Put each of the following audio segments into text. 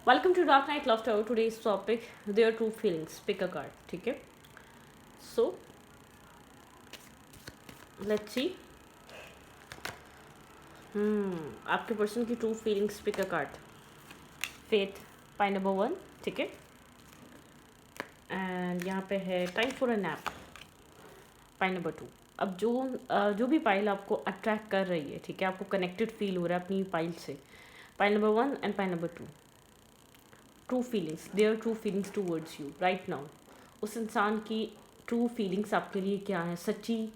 Welcome to dark night love tower. Today's topic their true feelings. Pick a card. ठीक है. So let's see. आपके person की true feelings. Pick a card. Faith. Pile number 1. ठीक है. And यहाँ पे है time for a nap. Pile number 2. अब जो भी पाइल आपको अट्रैक्ट कर रही है, ठीक है, आपको कनेक्टेड फील हो रहा है अपनी पाइल से. Pile number 1 and pile number 2. True feelings. Their true feelings towards you right now. उस इंसान की ट्रू फीलिंग्स आपके लिए क्या है, सच्ची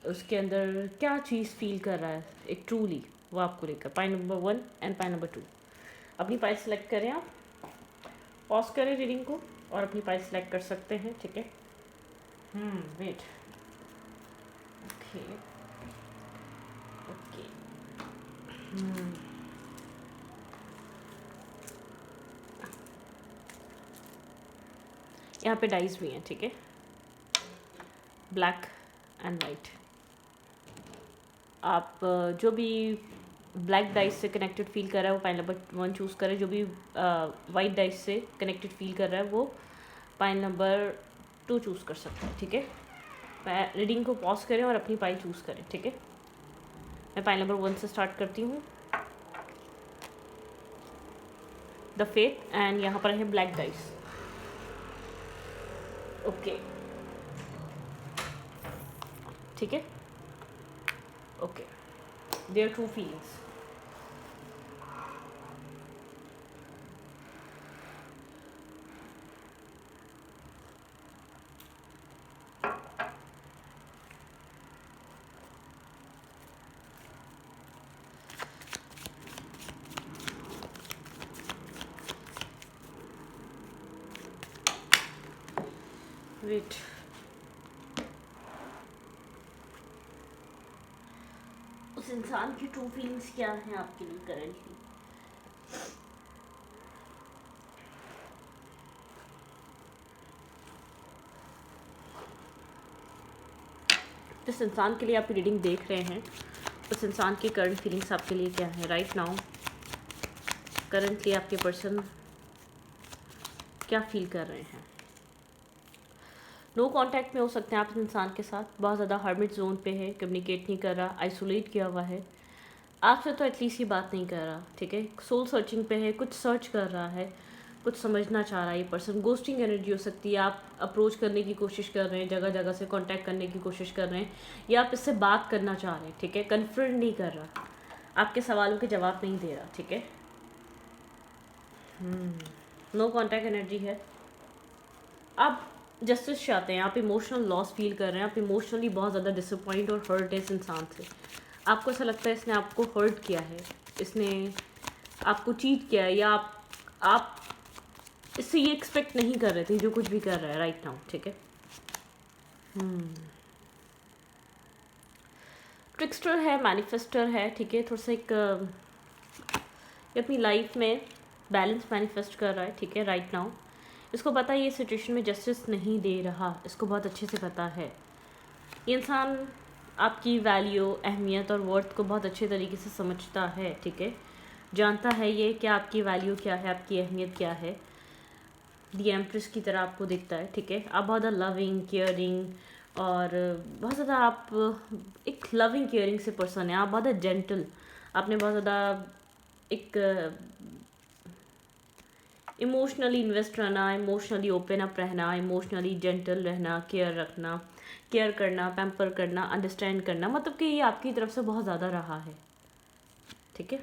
उसके अंदर क्या चीज़ फील कर रहा है एक ट्रूली, वो आपको लेकर. पाई नंबर 1 एंड पाई नंबर 2. अपनी पाई सेलेक्ट करें. आप पॉज करें रीडिंग को और अपनी पाई सेलेक्ट कर सकते हैं. ठीक है. वेट. ओके. ओके. यहाँ पे डाइस भी हैं. ठीक है. Black and white. आप जो भी ब्लैक डाइस से कनेक्टेड फील कर रहा है वो पाइल नंबर 1 चूज़ करें. जो भी वाइट डाइस से कनेक्टेड फील कर रहा है वो पाइल नंबर 2 चूज़ कर सकता है. ठीक है. रीडिंग को पॉज करें और अपनी पाइल चूज़ करें. ठीक है. मैं पाइल नंबर 1 से स्टार्ट करती हूँ. The faith. एंड यहाँ पर है ब्लैक डाइस. ओके. ठीक है. Okay. Their true feelings. Wait. उस इंसान की ट्रू फीलिंग्स क्या हैं आपके लिए करेंटली. जिस इंसान के लिए आप रीडिंग देख रहे हैं उस इंसान की करंट फीलिंग्स आपके लिए क्या है राइट नाउ. करंटली आपके पर्सन क्या फील कर रहे हैं. नो कांटेक्ट में हो सकते हैं आप इस इंसान के साथ. बहुत ज़्यादा हर्मिट जोन पे है, कम्युनिकेट नहीं कर रहा, आइसोलेट किया हुआ है आपसे, तो एटलीस्ट ये बात नहीं कर रहा. ठीक है. सोल सर्चिंग पे है, कुछ सर्च कर रहा है, कुछ समझना चाह रहा है ये पर्सन. गोस्टिंग एनर्जी हो सकती है. आप अप्रोच करने की कोशिश कर रहे हैं, जगह जगह से कांटेक्ट करने की कोशिश कर रहे हैं, या आप इससे बात करना चाह रहे हैं. ठीक है. कन्फ्रंट नहीं कर रहा, आपके सवालों के जवाब नहीं दे रहा. ठीक है. नो कांटेक्ट एनर्जी है. आप जस्टिस चाहते हैं, आप इमोशनल लॉस फील कर रहे हैं, आप इमोशनली बहुत ज़्यादा डिसअपॉइंट और हर्ट है इस इंसान से. आपको ऐसा लगता है इसने आपको हर्ट किया है, इसने आपको चीट किया है, या आप इससे ये एक्सपेक्ट नहीं कर रहे थे जो कुछ भी कर रहा है राइट नाउ. ठीक है. ट्रिक्स्टर है, मैनिफेस्टर है. ठीक है. थोड़ा सा एक ये अपनी लाइफ में बैलेंस मैनिफेस्ट कर रहा है. ठीक है. राइट नाउ इसको पता है ये सिचुएशन में जस्टिस नहीं दे रहा, इसको बहुत अच्छे से पता है. ये इंसान आपकी वैल्यू, अहमियत और वर्थ को बहुत अच्छे तरीके से समझता है. ठीक है. जानता है ये कि आपकी वैल्यू क्या है, आपकी अहमियत क्या है. दी एम्प्रेस की तरह आपको दिखता है. ठीक है. आप बहुत ज़्यादा लविंग, केयरिंग और बहुत ज़्यादा आप एक लविंग केयरिंग से पर्सन है. आप बहुत ज़्यादा जेंटल, आपने बहुत ज़्यादा एक इमोशनली इन्वेस्ट रहना, इमोशनली ओपन अप रहना, इमोशनली जेंटल रहना, केयर रखना, केयर करना, पैम्पर करना, अंडरस्टैंड करना, मतलब कि ये आपकी तरफ से बहुत ज़्यादा रहा है. ठीक है.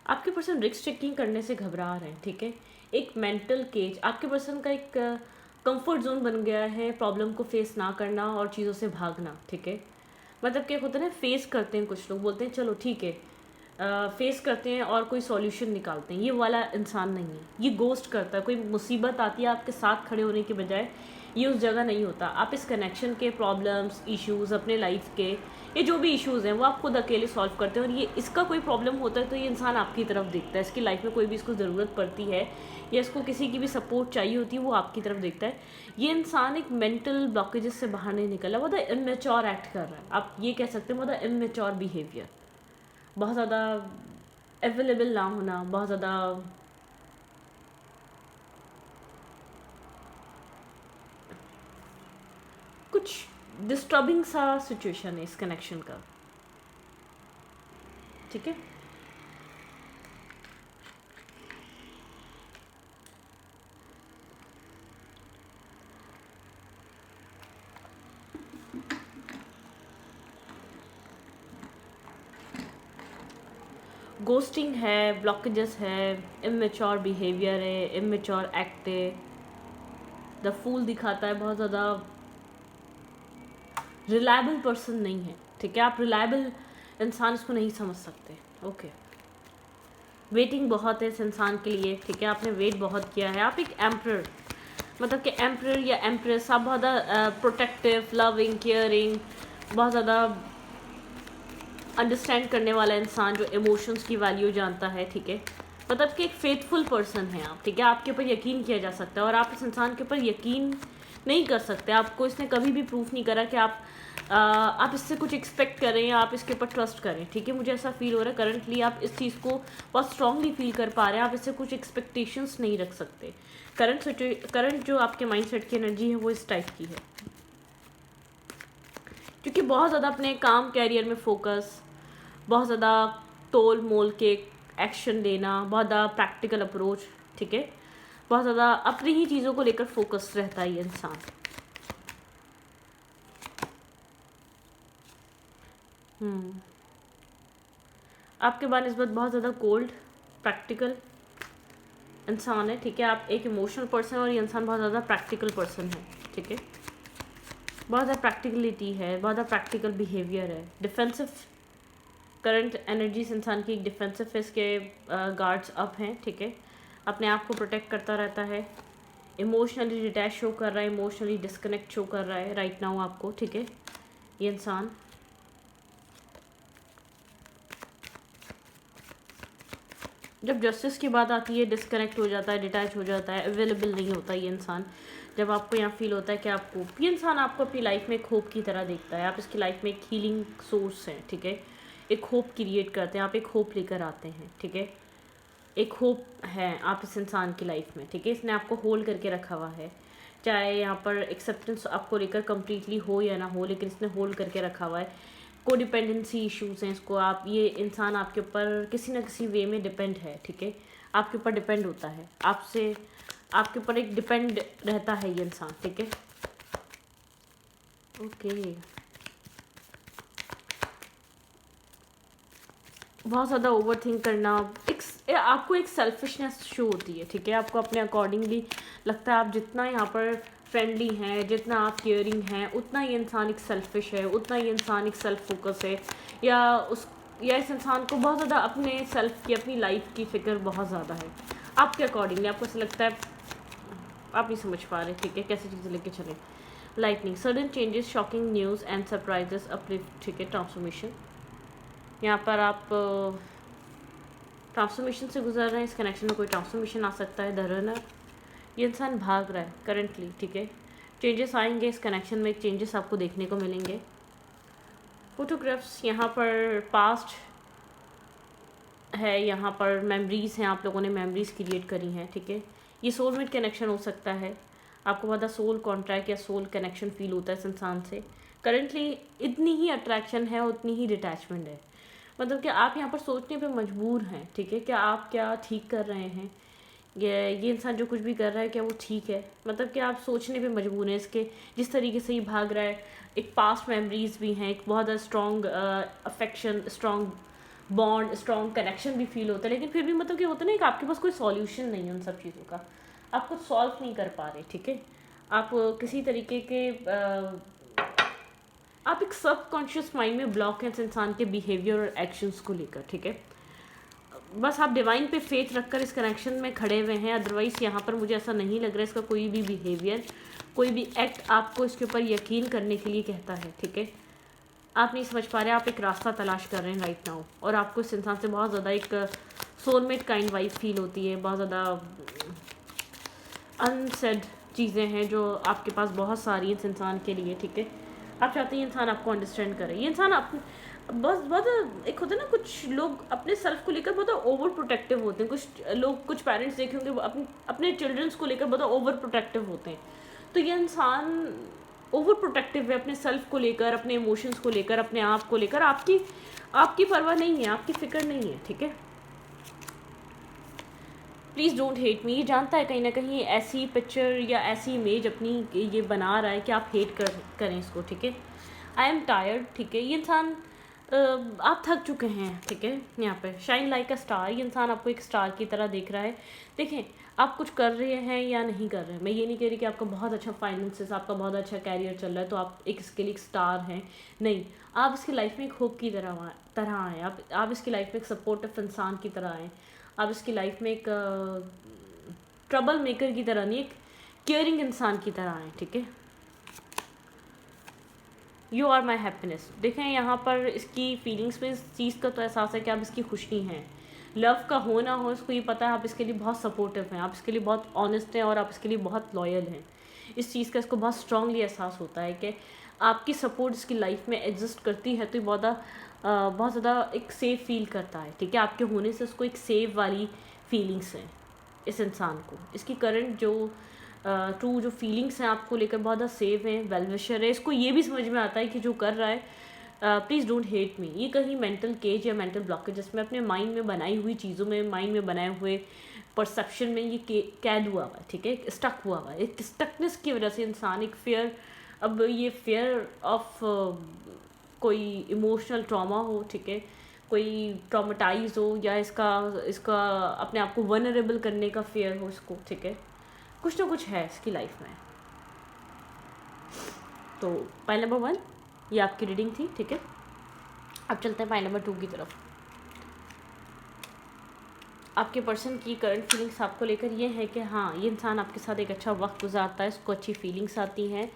आपके पर्सन रिस्क टेकिंग करने से घबरा रहे हैं. ठीक है. एक मेंटल केज आपके पर्सन का एक कंफर्ट जोन बन गया है, प्रॉब्लम को फेस ना करना और चीज़ों से भागना. ठीक है. मतलब क्या होता है ना, फेस करते हैं, कुछ लोग बोलते हैं चलो ठीक है फेस करते हैं और कोई सॉल्यूशन निकालते हैं. ये वाला इंसान नहीं है, ये गोस्ट करता है. कोई मुसीबत आती है आपके साथ खड़े होने के बजाय ये उस जगह नहीं होता। आप इस कनेक्शन के प्रॉब्लम्स, इश्यूज़, अपने लाइफ के ये जो भी इश्यूज़ हैं वो आप खुद अकेले सॉल्व करते हैं। और ये इसका कोई प्रॉब्लम होता है तो ये इंसान आपकी तरफ देखता है। इसकी लाइफ में कोई भी इसको ज़रूरत पड़ती है या इसको किसी की भी सपोर्ट चाहिए होती है, वो आपकी तरफ देखता है। ये इंसान एक मेंटल ब्लॉकेजेस से बाहर नहीं निकला, वो द इमेच्योर एक्ट कर रहा है, आप ये कह सकते हैं, वो द इमेच्योर बिहेवियर। बहुत ज़्यादा अवेलेबल ना होना, बहुत ज़्यादा कुछ डिस्टर्बिंग सा सिचुएशन है इस कनेक्शन का, ठीक है। गोस्टिंग है, ब्लॉकेजेस है, इमेच्योर बिहेवियर है, इमेच्योर एक्ट है, द फूल दिखाता है, बहुत ज़्यादा रिलायबल पर्सन नहीं है, ठीक है। आप रिलायबल इंसान इसको नहीं समझ सकते, ओके। वेटिंग बहुत है इस इंसान के लिए, ठीक है। आपने वेट बहुत किया है। आप एक एम्परर, मतलब कि एम्परर या एम्प्रेस, आप बहुत ज़्यादा प्रोटेक्टिव, लविंग, केयरिंग, बहुत ज़्यादा अंडरस्टैंड करने वाला इंसान जो इमोशंस की वैल्यू जानता है, ठीक है। मतलब कि एक फेथफुल पर्सन है आप, ठीक है। आपके ऊपर यकीन किया जा सकता है और आप इस इंसान के ऊपर यकीन नहीं कर सकते। आपको इसने कभी भी प्रूफ नहीं करा कि आप इससे कुछ एक्सपेक्ट करें या आप इसके ऊपर ट्रस्ट करें, ठीक है। मुझे ऐसा फील हो रहा है करंटली आप इस चीज़ को बहुत स्ट्रांगली फील कर पा रहे हैं। आप इससे कुछ एक्सपेक्टेशंस नहीं रख सकते। करंट जो आपके माइंडसेट की एनर्जी है वो इस टाइप की है, क्योंकि बहुत ज़्यादा अपने काम कैरियर में फोकस, बहुत ज़्यादा तोल मोल के एक्शन लेना, बहुत ज़्यादा प्रैक्टिकल अप्रोच, ठीक है। बहुत ज़्यादा अपनी ही चीज़ों को लेकर फोकस रहता है ये इंसान। आपके बाद इस बात बहुत ज़्यादा कोल्ड प्रैक्टिकल इंसान है, ठीक है। आप एक इमोशनल पर्सन और ये इंसान बहुत ज़्यादा प्रैक्टिकल पर्सन है, ठीक है। बहुत ज़्यादा प्रैक्टिकलिटी है, बहुत ज़्यादा प्रैक्टिकल बिहेवियर है, डिफेंसिव। करंट एनर्जीज इंसान की एक डिफेंसिव फेस के गार्ड्स अप हैं, ठीक है। अपने आप को प्रोटेक्ट करता रहता है, इमोशनली डिटैच शो कर रहा है, इमोशनली डिस्कनेक्ट शो कर रहा है राइट नाउ आपको, ठीक है। ये इंसान जब जस्टिस की बात आती है डिस्कनेक्ट हो जाता है, डिटैच हो जाता है, अवेलेबल नहीं होता ये इंसान। जब आपको यहाँ फील होता है कि आपको ये इंसान आपको अपनी लाइफ में एक होप की तरह देखता है। आप इसकी लाइफ में एक हीलिंग सोर्स हैं, ठीक है। एक होप क्रिएट करते हैं, आप एक होप लेकर आते हैं, ठीक है। एक होप है आप इस इंसान की लाइफ में, ठीक है। इसने आपको होल्ड करके रखा हुआ है, चाहे यहाँ पर एक्सेप्टेंस आपको लेकर कम्प्लीटली हो या ना हो, लेकिन इसने होल्ड करके रखा हुआ है। कोडिपेंडेंसी इश्यूज़ हैं इसको, आप ये इंसान आपके ऊपर किसी ना किसी वे में डिपेंड है, ठीक है। आपके ऊपर डिपेंड होता है, आपसे आपके ऊपर एक डिपेंड रहता है ये इंसान, ठीक है। ओके, बहुत ज़्यादा ओवर थिंक करना, आपको एक सेल्फिशनेस शो होती है, ठीक है। आपको अपने अकॉर्डिंगली लगता है आप जितना यहाँ पर फ्रेंडली हैं, जितना आप केयरिंग हैं, उतना ये इंसान एक सेल्फिश है, उतना ये इंसान एक सेल्फ फोकस है, या इस इंसान को बहुत ज़्यादा अपने सेल्फ की, अपनी लाइफ की फ़िक्र बहुत ज़्यादा है। आपके अकॉर्डिंगली आपको ऐसा लगता है, आप नहीं समझ पा रहे, ठीक है, कैसे चीज़ें लेके चलें। Lightning, sudden changes, shocking news and surprises, uplift, ठीक है। ट्रांसफॉर्मेशन, यहाँ पर आप ट्रांसफॉर्मेशन से गुजर रहे हैं। इस कनेक्शन में कोई ट्रांसफॉर्मेशन आ सकता है। द रनर, ये इंसान भाग रहा है करंटली, ठीक है। चेंजेस आएंगे इस कनेक्शन में, चेंजेस आपको देखने को मिलेंगे। फोटोग्राफ्स, यहाँ पर पास्ट है, यहाँ पर मेमोरीज़ हैं, आप लोगों ने मेमोरीज़ क्रिएट करी हैं, ठीक है। ये सोलमेट कनेक्शन हो सकता है, आपको पता सोल कॉन्ट्रैक्ट या सोल कनेक्शन फील होता है इस इंसान से। करंटली इतनी ही अट्रैक्शन है, उतनी ही डिटैचमेंट है। मतलब कि आप यहाँ पर सोचने पे मजबूर हैं, ठीक है, कि आप क्या ठीक कर रहे हैं, ये इंसान जो कुछ भी कर रहा है क्या वो ठीक है। मतलब कि आप सोचने पे मजबूर हैं इसके, जिस तरीके से ये भाग रहा है। एक पास्ट मेमोरीज भी हैं, एक बहुत ज़्यादा strong affection, strong bond, strong connection भी फील होता है। लेकिन फिर भी मतलब कि होता है ना कि आपके पास कोई सॉल्यूशन नहीं है उन सब चीज़ों का, आप कुछ सॉल्व नहीं कर पा रहे, ठीक है। आप किसी तरीके के आप एक सबकॉन्शियस माइंड में ब्लॉक हैं इस इंसान के बिहेवियर और एक्शंस को लेकर, ठीक है। बस आप डिवाइन पे फेथ रखकर इस कनेक्शन में खड़े हुए हैं, अदरवाइज़ यहाँ पर मुझे ऐसा नहीं लग रहा है इसका कोई भी बिहेवियर, कोई भी एक्ट आपको इसके ऊपर यकीन करने के लिए कहता है, ठीक है। आप नहीं समझ पा रहे, आप एक रास्ता तलाश कर रहे हैं राइट नाउ, और आपको इस इंसान से बहुत ज़्यादा एक सोलमेट काइंड वाइब फील होती है, बहुत ज़्यादा अनसेड चीज़ें हैं जो आपके पास बहुत सारी इस इंसान के लिए, ठीक है। आप चाहते हैं इंसान आपको अंडरस्टैंड करे, ये इंसान आप बस बहुत एक होता है ना, कुछ लोग अपने सेल्फ को लेकर बहुत ओवर प्रोटेक्टिव होते हैं, कुछ लोग, कुछ पेरेंट्स देखे होंगे अपने चिल्ड्रंस को लेकर बहुत ओवर प्रोटेक्टिव होते हैं। तो ये इंसान ओवर प्रोटेक्टिव है अपने सेल्फ को लेकर, अपने इमोशंस को लेकर, अपने आप को लेकर। आपकी परवाह नहीं है, आपकी फिक्र नहीं है, ठीक है। Please don't hate me. ये जानता है कहीं ना कहीं ऐसी पिक्चर या ऐसी इमेज अपनी ये बना रहा है कि आप हेट करें इसको, ठीक है। आई एम टायर्ड, ठीक है। ये इंसान आप थक चुके हैं, ठीक है। यहाँ पे शाइन लाइक अ स्टार, ये इंसान आपको एक स्टार की तरह देख रहा है। देखें, आप कुछ कर रहे हैं या नहीं कर रहे हैं, मैं ये नहीं कह रही कि आपका बहुत अच्छा फाइनेंसेस, आपका बहुत अच्छा कैरियर चल रहा है तो आप इसके लिए एक स्टार हैं, नहीं। आप इसकी लाइफ में एक होप की तरह आएँ, आप इसकी लाइफ में एक सपोर्टिव इंसान की तरह आएँ, आप इसकी लाइफ में एक ट्रबल मेकर की तरह नहीं, एक केयरिंग इंसान की तरह आएँ, ठीक है। You are my happiness. देखें यहाँ पर इसकी फीलिंग्स में इस चीज़ का तो एहसास है कि आप इसकी खुशी हैं। लव का हो ना हो, इसको ये पता है आप इसके लिए बहुत सपोर्टिव हैं, आप इसके लिए बहुत ऑनेस्ट हैं और आप इसके लिए बहुत लॉयल हैं। इस चीज़ का इसको बहुत स्ट्रांगली एहसास होता है कि आपकी सपोर्ट इसकी लाइफ में एग्जिस्ट करती है, तो ये बहुत ज़्यादा एक सेफ फील करता है, ठीक है। आपके होने से उसको एक सेफ वाली फीलिंग्स हैं इस इंसान को। इसकी करंट जो ट्रू जो फीलिंग्स हैं आपको लेकर बहुत ज़्यादा सेफ हैं, वेलविशर है। इसको ये भी समझ में आता है कि जो कर रहा है, प्लीज़ डोंट हेट मी, ये कहीं मेंटल केज या मेंटल ब्लॉकेज जिसमें अपने माइंड में बनाई हुई चीज़ों में, माइंड में बनाए हुए परसेप्शन में ये कैद हुआ हुआ है, ठीक है, स्टक हुआ हुआ है। एक स्टकनेस की वजह से इंसान एक फेयर, अब ये फेयर ऑफ कोई इमोशनल ट्रॉमा हो, ठीक है, कोई ट्रॉमेटाइज हो, या इसका अपने आप को वनरेबल करने का फेयर हो इसको, ठीक है। कुछ ना कुछ है इसकी लाइफ में। तो पाइल नंबर 1 ये आपकी रीडिंग थी, ठीक है। अब चलते हैं पाइल नंबर 2 की तरफ। आपके पर्सन की करंट फीलिंग्स आपको लेकर ये है कि हाँ, ये इंसान आपके साथ एक अच्छा वक्त गुजारता है, इसको अच्छी फीलिंग्स आती हैं।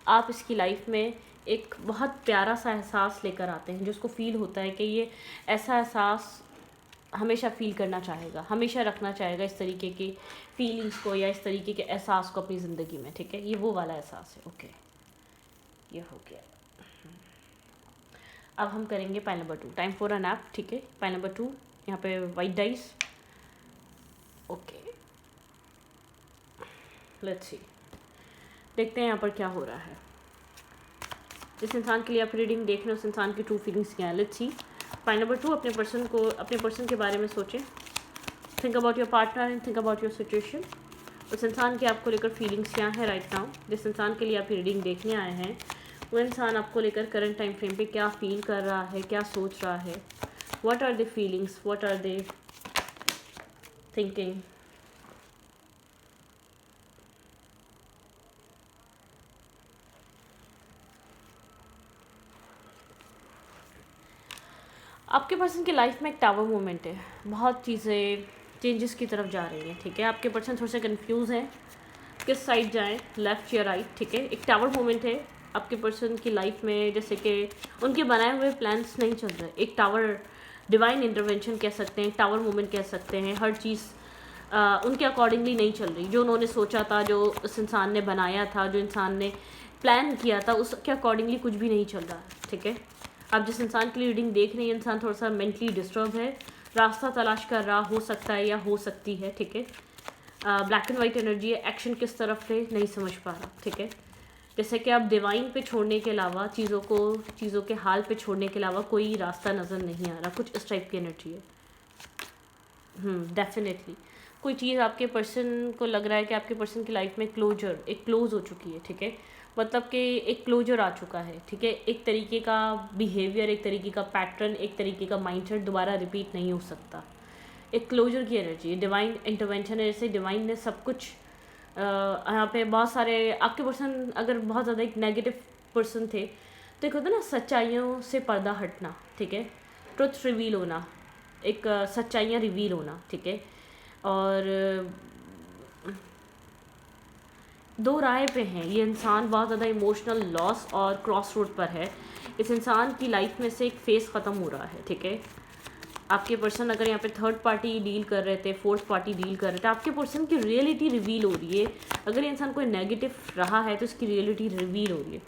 आप इसकी लाइफ में एक बहुत प्यारा सा एहसास लेकर आते हैं, जो उसको फील होता है कि ये ऐसा एहसास हमेशा फील करना चाहेगा, हमेशा रखना चाहेगा इस तरीके की फीलिंग्स को या इस तरीके के एहसास को अपनी ज़िंदगी में, ठीक है। ये वो वाला एहसास है, ओके, ये हो गया। अब हम करेंगे pile number 2, time for a nap, ठीक है। पाइल नंबर 2 यहाँ पे white dice, okay, let's see, देखते हैं यहाँ पर क्या हो रहा है। जिस इंसान के लिए आप रीडिंग देख रहे हो उस इंसान की ट्रू फीलिंग्स क्या है, लेट्स सी। पाइल नंबर 2, अपने पर्सन के बारे में सोचें। Think about your partner and think about your situation. उस इंसान की आपको लेकर फीलिंग्स क्या हैं राइट नाउ। जिस इंसान के लिए आप रीडिंग देखने आए हैं वो इंसान आपको लेकर करंट टाइम फ्रेम पे क्या फील कर रहा है, क्या सोच रहा है, what are the feelings, what are they thinking. आपके पर्सन की लाइफ में एक टावर मोमेंट है, बहुत चीज़ें चेंजेस की तरफ जा रही हैं, ठीक है। आपके पर्सन थोड़े से कंफ्यूज हैं किस साइड जाएं, लेफ़्ट या राइट, ठीक है। एक टावर मोमेंट है आपके पर्सन की लाइफ में, जैसे कि उनके बनाए हुए प्लान्स नहीं चल रहे। एक टावर डिवाइन इंटरवेंशन कह सकते हैं, टावर मोमेंट कह सकते हैं। हर चीज़ उनके अकॉर्डिंगली नहीं चल रही। जो उन्होंने सोचा था, जो उस इंसान ने बनाया था, जो इंसान ने प्लान किया था, उसके अकॉर्डिंगली कुछ भी नहीं चल रहा है, ठीक है। आप जिस इंसान की रीडिंग देख रहे हैं इंसान थोड़ा सा मेंटली डिस्टर्ब है, रास्ता तलाश कर रहा हो सकता है या हो सकती है, ठीक है। ब्लैक एंड वाइट एनर्जी है, एक्शन किस तरफ है नहीं समझ पा रहा, ठीक है। जैसे कि आप डिवाइन पे छोड़ने के अलावा, चीज़ों के हाल पे छोड़ने के अलावा कोई रास्ता नज़र नहीं आ रहा, कुछ इस टाइप की एनर्जी है। डेफिनेटली कोई चीज़ आपके पर्सन को लग रहा है कि आपके पर्सन की लाइफ में एक क्लोज हो चुकी है, ठीक है। मतलब कि एक क्लोजर आ चुका है, ठीक है। एक तरीके का बिहेवियर, एक तरीके का पैटर्न, एक तरीके का माइंडसेट दोबारा रिपीट नहीं हो सकता। एक क्लोजर की एनर्जी, डिवाइन इंटरवेंशन है, जैसे डिवाइन ने सब कुछ यहाँ पे बहुत सारे आपके पर्सन अगर बहुत ज़्यादा एक नेगेटिव पर्सन थे तो एक होता है ना सच्चाइयों से पर्दा हटना, ठीक है, ट्रुथ रिवील होना, एक सच्चाइयाँ रिवील होना, ठीक है। और दो राय पे हैं ये इंसान, बहुत ज़्यादा इमोशनल लॉस और क्रॉस रोड पर है। इस इंसान की लाइफ में से एक फेज़ ख़त्म हो रहा है, ठीक है। आपके पर्सन अगर यहाँ पे थर्ड पार्टी डील कर रहे थे, फोर्थ पार्टी डील कर रहे थे, आपके पर्सन की रियलिटी रिवील हो रही है। अगर ये इंसान कोई नेगेटिव रहा है तो इसकी रियलिटी रिवील हो रही है।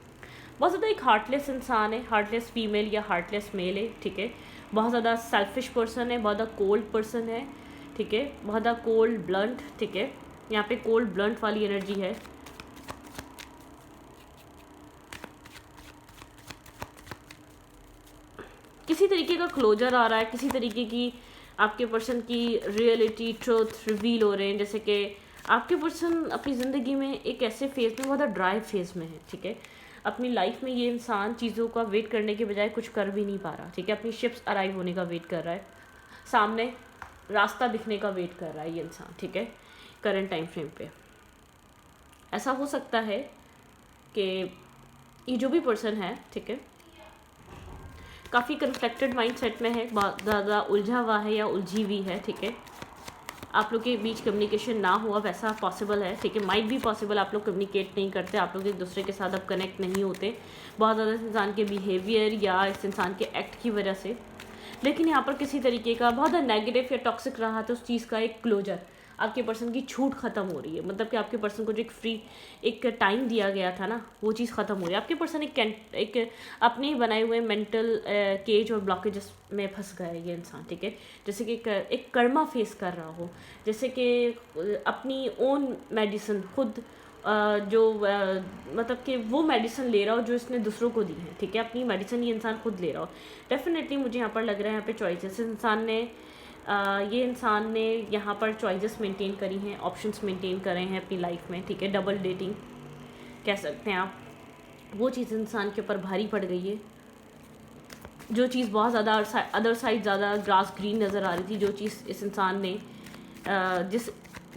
बहुत ज़्यादा एक हार्टलेस इंसान है, हार्टलेस फीमेल या हार्टलेस मेल है, ठीक है। बहुत ज़्यादा सेल्फिश पर्सन है, बहुत ज़्यादा कोल्ड पर्सन है, ठीक है। बहुत ज़्यादा कोल्ड ब्लंट, ठीक है। यहाँ पे कोल्ड ब्लंट वाली एनर्जी है। किसी तरीके का क्लोजर आ रहा है, किसी तरीके की आपके पर्सन की रियलिटी ट्रूथ रिवील हो रहे हैं। जैसे कि आपके पर्सन अपनी ज़िंदगी में एक ऐसे फेज़ में, बहुत ड्राई फेज़ में है, ठीक है। अपनी लाइफ में ये इंसान चीज़ों का वेट करने के बजाय कुछ कर भी नहीं पा रहा, ठीक है। अपनी शिप्स अराइव होने का वेट कर रहा है, सामने रास्ता दिखने का वेट कर रहा है ये इंसान, ठीक है। करंट टाइम फ्रेम पे ऐसा हो सकता है कि ये जो भी पर्सन है, ठीक है, काफ़ी कन्फ्लिक्टेड माइंडसेट में है, बहुत ज़्यादा उलझा हुआ है या उलझी हुई है, ठीक है। आप लोग के बीच कम्युनिकेशन ना हुआ वैसा पॉसिबल है, ठीक है। माइट भी पॉसिबल आप लोग कम्युनिकेट नहीं करते, आप लोग एक दूसरे के साथ अब कनेक्ट नहीं होते, बहुत ज़्यादा इस इंसान के बिहेवियर या इस इंसान के एक्ट की वजह से। लेकिन यहाँ पर किसी तरीके का बहुत ज़्यादा नेगेटिव या टॉक्सिक रहा तो उस चीज़ का एक क्लोजर, आपके पर्सन की छूट ख़त्म हो रही है। मतलब कि आपके पर्सन को जो एक टाइम दिया गया था ना, वो चीज़ ख़त्म हो रही है। आपके पर्सन एक अपने ही बनाए हुए मेंटल केज और ब्लॉकेजेस में फंस गया है ये इंसान, ठीक है। जैसे कि एक कर्मा फेस कर रहा हो, जैसे कि अपनी ओन मेडिसिन खुद मतलब कि वो मेडिसिन ले रहा हो जो इसने दूसरों को दी है, ठीक है। अपनी मेडिसिन ये इंसान खुद ले रहा हो। डेफिनेटली मुझे यहाँ पर लग रहा है यहाँ पे चॉइसेस ये इंसान ने यहाँ पर चॉइसेस मेंटेन करी हैं, ऑप्शंस मेंटेन करे हैं अपनी लाइफ में, ठीक है। डबल डेटिंग कह सकते हैं आप, वो चीज़ इंसान के ऊपर भारी पड़ गई है। जो चीज़ बहुत ज़्यादा अदर साइड ज़्यादा ग्रास ग्रीन नज़र आ रही थी, जो चीज़ इस इंसान ने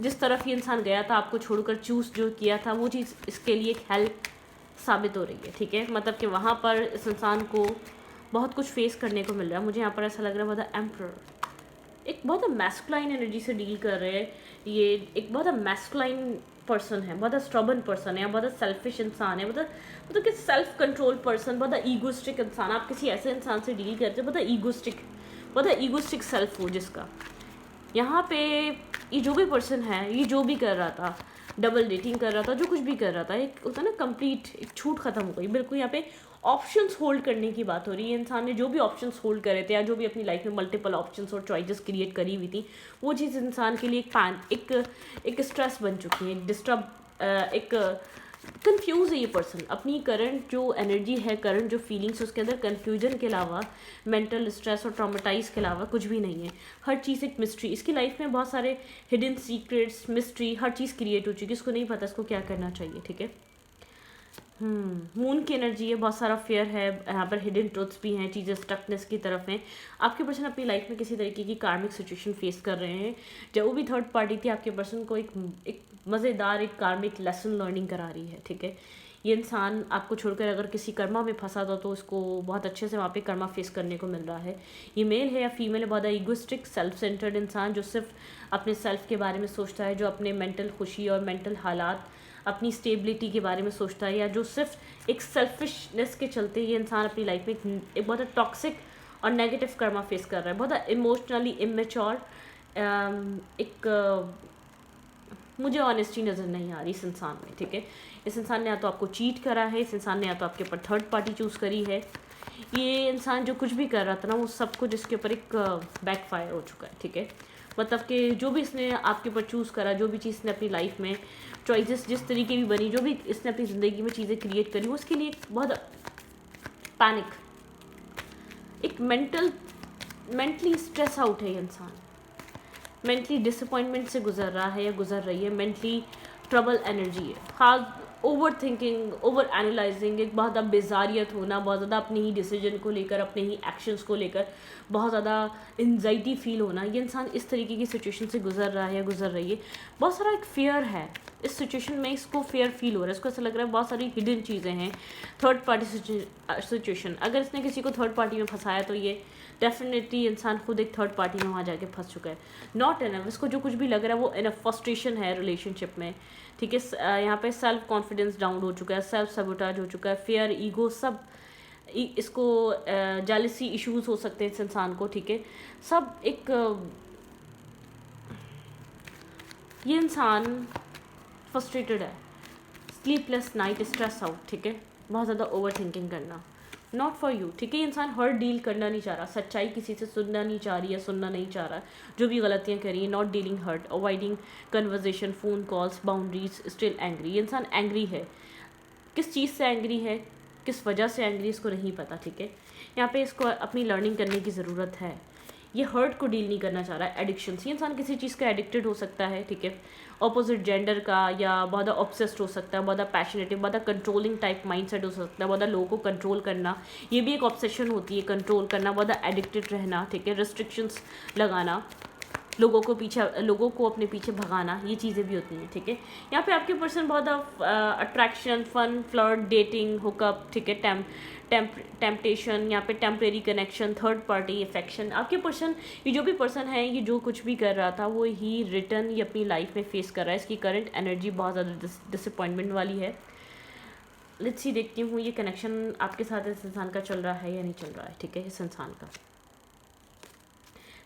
जिस तरफ ये इंसान गया था आपको छोड़कर चूज़ जो किया था, वो चीज़ इसके लिए एक हेल्प साबित हो रही है, ठीक है। मतलब कि वहाँ पर इस इंसान को बहुत कुछ फेस करने को मिल रहा है। मुझे यहाँ पर ऐसा लग रहा है बहुत एम्परर, एक बहुत मैस्कुलाइन एनर्जी से डील कर रहे हैं ये, एक बहुत मैस्कुलाइन पर्सन है, बहुत स्ट्रबन पर्सन है, बहुत सेल्फिश इंसान है, मतलब कि सेल्फ कंट्रोल पर्सन, बहुत ईगोस्टिक इंसान। आप किसी ऐसे इंसान से डील करते हैं बहुत ईगोस्टिक सेल्फ हो, जिसका यहाँ पे ये जो भी पर्सन है, ये जो भी कर रहा था, डबल डेटिंग कर रहा था, जो कुछ भी कर रहा था, एक होता है ना कंप्लीट एक छूट खत्म हो गई बिल्कुल। यहाँ पे ऑप्शंस होल्ड करने की बात हो रही है। इंसान ने जो भी ऑप्शंस होल्ड करे थे या जो भी अपनी लाइफ में मल्टीपल ऑप्शंस और चॉइसेस क्रिएट करी हुई थी, वो चीज़ इंसान के लिए एक स्ट्रेस बन चुकी है, एक डिस्टर्ब, एक कंफ्यूज है ये पर्सन। अपनी करंट जो एनर्जी है, करंट जो फीलिंग्स, उसके अंदर कंफ्यूजन के अलावा, मेंटल स्ट्रेस और ट्रॉमेटाइज के अलावा कुछ भी नहीं है। हर चीज़ एक मिस्ट्री, इसकी लाइफ में बहुत सारे हिडन सीक्रेट्स, मिस्ट्री, हर चीज़ क्रिएट हो चुकी है। इसको नहीं पता इसको क्या करना चाहिए, ठीक है। मून की एनर्जी है, बहुत सारा फेयर है यहाँ पर, हिडन ट्रुथ्स भी हैं, चीज़ें स्टकनेस की तरफ हैं। आपके पर्सन अपनी लाइफ में किसी तरीके की कार्मिक सिचुएशन फेस कर रहे हैं। जब वो भी थर्ड पार्टी थी, आपके पर्सन को एक मज़ेदार एक कार्मिक लेसन लर्निंग करा रही है, ठीक है। ये इंसान आपको छोड़कर अगर किसी कर्मा में फंसा था तो उसको बहुत अच्छे से वहाँ पे कर्मा फेस करने को मिल रहा है। ये मेल है या फीमेल है, बहुत ईगोइस्टिक सेल्फ सेंटर्ड इंसान, जो सिर्फ अपने सेल्फ के बारे में सोचता है, जो अपने मेंटल खुशी और मेंटल हालात, अपनी स्टेबिलिटी के बारे में सोचता है, या जो सिर्फ एक सेल्फिशनेस के चलते ये इंसान अपनी लाइफ में एक बहुत टॉक्सिक और नेगेटिव कर्मा फेस कर रहा है। बहुत इमोशनली इमेच्योर, मुझे ऑनेस्टी नज़र नहीं आ रही इस इंसान में, ठीक है। इस इंसान ने या तो आपको चीट करा है, इस इंसान ने या तो आपके ऊपर थर्ड पार्टी चूज़ करी है। ये इंसान जो कुछ भी कर रहा था ना, वो सब कुछ इसके ऊपर एक बैकफायर हो चुका है, ठीक है। मतलब कि जो भी इसने आपके ऊपर चूज़ करा, जो भी चीज़ ने अपनी लाइफ में चॉइसेस जिस तरीके भी बनी, जो भी इसने अपनी ज़िंदगी में चीज़ें क्रिएट करी, वो उसके लिए एक बहुत पैनिक, एक मेंटली स्ट्रेस आउट है ये इंसान, मेंटली डिसअपॉइंटमेंट से गुजर रहा है या गुजर रही है, मेंटली ट्रबल एनर्जी है। हाँ, ओवर थिंकिंग, ओवर एनालाइजिंग, एक बहुत ज़्यादा बेजारियत होना, बहुत ज़्यादा अपने ही डिसीजन को लेकर, अपने ही एक्शंस को लेकर बहुत ज़्यादा एंजाइटी फील होना, ये इंसान इस तरीके की सिचुएशन से गुजर रहा है या गुजर रही है। बहुत सारा एक फेयर है इस सिचुएशन में, इसको फेयर फील हो रहा है, इसको ऐसा लग रहा है बहुत सारी हिडन चीज़ें हैं। थर्ड पार्टी सिचुएशन, अगर इसने किसी को थर्ड पार्टी में फंसाया तो ये डेफिनेटली इंसान खुद एक थर्ड पार्टी में वहाँ जाके फंस चुका है। नॉट इनफ, इसको जो कुछ भी लग रहा है वो इनफ, फ्रस्ट्रेशन है रिलेशनशिप में, ठीक है। यहाँ पे सेल्फ कॉन्फिडेंस डाउन हो चुका है, सेल्फ सबोटाज हो चुका है, फेयर, ईगो, सब इसको जेलसी इश्यूज हो सकते हैं इस इंसान को, ठीक है। सब एक ये इंसान फ्रस्ट्रेटेड है, स्लीपलेस नाइट, स्ट्रेस आउट, ठीक है, बहुत ज़्यादा ओवर थिंकिंग करना, नॉट फॉर यू, ठीक है। ये इंसान हर्ट डील करना नहीं चाह रहा, सच्चाई किसी से सुनना नहीं चाह रही है, सुनना नहीं चाह रहा, जो भी गलतियाँ करी है, not dealing hurt, avoiding conversation, phone calls, boundaries, still angry. ये इंसान एंग्री है, किस चीज़ से एंग्री है, किस वजह से एंग्री, इसको नहीं पता, ठीक है। यहाँ पे इसको अपनी लर्निंग करने की ज़रूरत है। ये हर्ट को डील नहीं करना चाह रहा है, एडिक्शन से, ये इंसान किसी चीज़ का एडिक्टेड हो सकता है, ठीक है, ऑपोजिट जेंडर का, या बहुत ऑब्सेस्ड हो सकता है, बहुत पैशनेटिव, बहुत कंट्रोलिंग टाइप माइंडसेट हो सकता है, बहुत लोगों को कंट्रोल करना, ये भी एक ऑब्सेशन होती है, कंट्रोल करना, बहुत एडिक्टेड रहना, ठीक है, रिस्ट्रिक्शंस लगाना, लोगों को अपने पीछे भगाना, ये चीज़ें भी होती हैं, ठीक है। यहाँ पे आपके पर्सन बहुत attraction, fun, flirt, dating, hookup, ठीक है, टेम्पटेशन, यहाँ पे temporary connection, third party affection. आपके पर्सन, ये जो भी पर्सन है, ये जो कुछ भी कर रहा था वो ही रिटर्न ये अपनी लाइफ में फेस कर रहा है। इसकी करंट एनर्जी बहुत ज़्यादा डिसअपॉइंटमेंट वाली है। लेट्स सी, देखती हूँ ये कनेक्शन आपके साथ इस इंसान का चल रहा है या नहीं चल रहा है, ठीक है, इस इंसान का।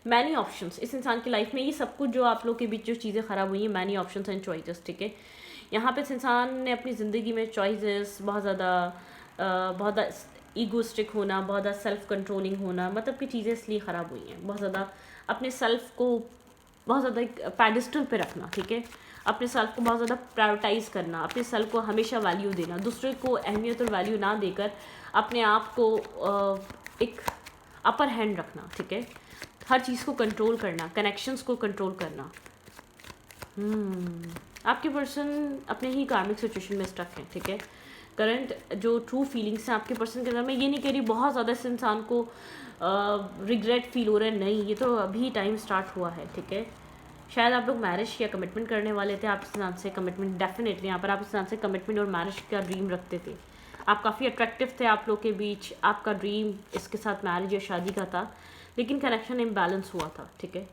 मैनी ऑप्शंस इस इंसान की लाइफ में, ये सब कुछ जो आप लोग के बीच जो चीज़ें ख़राब हुई हैं, मैनी ऑप्शंस एंड चॉइसेस, ठीक है। यहाँ पे इस इंसान ने अपनी ज़िंदगी में चॉइसेस बहुत ज़्यादा ईगोस्टिक होना, बहुत ज़्यादा सेल्फ कंट्रोलिंग होना, मतलब कि चीज़ें इसलिए ख़राब हुई हैं, बहुत ज़्यादा अपने सेल्फ को बहुत ज़्यादा एक पैडिस्टल पे रखना, ठीक है, अपने सेल्फ को बहुत ज़्यादा प्रायोरिटाइज़ करना, अपने सेल्फ को हमेशा वैल्यू देना, दूसरे को अहमियत और वैल्यू ना देकर अपने आप को एक अपर हैंड रखना, ठीक है, हर चीज़ को कंट्रोल करना, कनेक्शंस को कंट्रोल करना। आपके पर्सन अपने ही कार्मिक सिचुएशन में स्टक है, ठीक है। करंट जो ट्रू फीलिंग्स हैं आपके पर्सन के अंदर, मैं ये नहीं कह रही बहुत ज़्यादा इस इंसान को रिग्रेट फील हो रहा है, नहीं, ये तो अभी टाइम स्टार्ट हुआ है, ठीक है। शायद आप लोग मैरिज या कमिटमेंट करने वाले थे, आप इस इंसान से कमिटमेंट, डेफिनेटली यहाँ पर आप इस इंसान से कमिटमेंट और मैरिज का ड्रीम रखते थे, आप काफ़ी अट्रैक्टिव थे, आप लोग के बीच आपका ड्रीम इसके साथ मैरिज या शादी का था, लेकिन कनेक्शन इम्बैलेंस हुआ था, ठीक है।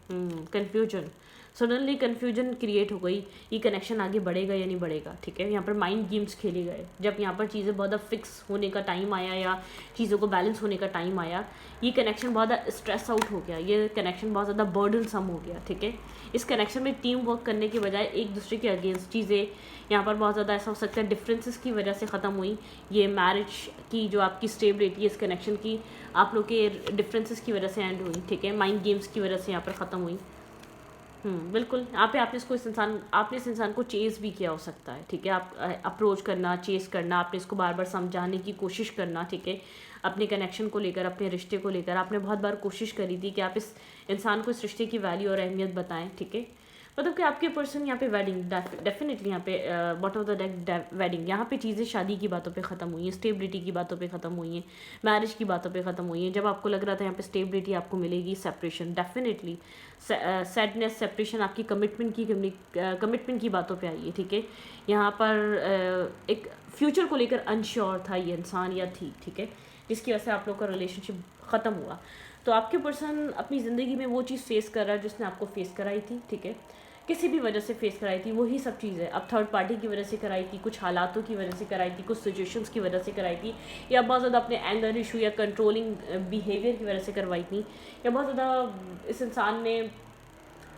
कन्फ्यूजन, सडनली कन्फ्यूजन क्रिएट हो गई, ये कनेक्शन आगे बढ़ेगा या नहीं बढ़ेगा, ठीक है। यहाँ पर माइंड गेम्स खेले गए, जब यहाँ पर चीज़ें बहुत फिक्स होने का टाइम आया या चीज़ों को बैलेंस होने का टाइम आया, ये कनेक्शन बहुत ज़्यादा स्ट्रेस आउट हो गया, ये कनेक्शन बहुत ज़्यादा बर्डन सम हो गया, ठीक है। इस कनेक्शन में टीम वर्क करने के बजाय एक दूसरे के अगेंस्ट चीज़ें, यहाँ पर बहुत ज़्यादा ऐसा हो सकता है डिफरेंसेस की वजह से ख़त्म हुई। ये मैरिज की जो आपकी स्टेबिलिटी है, इस कनेक्शन की, आप लोग के डिफरेंसेस की वजह से एंड हुई, ठीक है, माइंड गेम्स की वजह से यहाँ पर ख़त्म हुई। बिल्कुल, यहाँ पे आपने इस इंसान को चेज़ भी किया हो सकता है, ठीक है, आप अप्रोच करना, चेज़ करना, आपने इसको बार बार समझाने की कोशिश करना, ठीक है, अपने कनेक्शन को लेकर, अपने रिश्ते को लेकर आपने बहुत बार कोशिश करी थी कि आप इस इंसान को इस रिश्ते की वैल्यू और अहमियत बताएं, ठीक है। मतलब कि आपके पर्सन यहाँ पे वेडिंग, डेफिनेटली यहाँ पे bottom of the deck wedding, यहाँ पे चीज़ें शादी की बातों पे ख़त्म हुई हैं, स्टेबिलिटी की बातों पे ख़त्म हुई हैं, मैरिज की बातों पे ख़त्म हुई हैं। जब आपको लग रहा था यहाँ पे स्टेबिलिटी आपको मिलेगी, सेपरेशन, डेफिनेटली सैडनेस, सेपरेशन आपकी कमिटमेंट की बातों पे आई है, ठीक है। यहाँ पर एक फ्यूचर को लेकर अनश्योर था ये इंसान या थी, ठीक है, जिसकी वजह से आप लोग का रिलेशनशिप ख़त्म हुआ। तो आपके पर्सन अपनी ज़िंदगी में वो चीज़ फेस कर रहा है जिसने आपको फेस कराई थी, ठीक है, किसी भी वजह से फेस कराई थी, वही सब चीज़ें अब थर्ड पार्टी की वजह से कराई थी, कुछ हालातों की वजह से कराई थी, कुछ सिचुएशंस की वजह से कराई थी, या बहुत ज़्यादा अपने एंगर इशू या कंट्रोलिंग बिहेवियर की वजह से करवाई थी, या बहुत ज़्यादा इस इंसान ने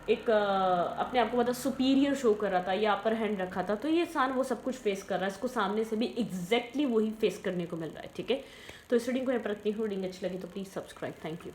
एक अपने आप को मतलब सुपीरियर शो कर रहा था या अपर हैंड रखा था। तो ये इंसान वो सब कुछ फेस कर रहा है, इसको सामने से भी एग्जैक्टली वही फेस करने को मिल रहा है, ठीक है। तो इस रीडिंग को यहाँ पर रखती हूँ, रीडिंग अच्छी लगी तो प्लीज़ सब्सक्राइब, थैंक यू।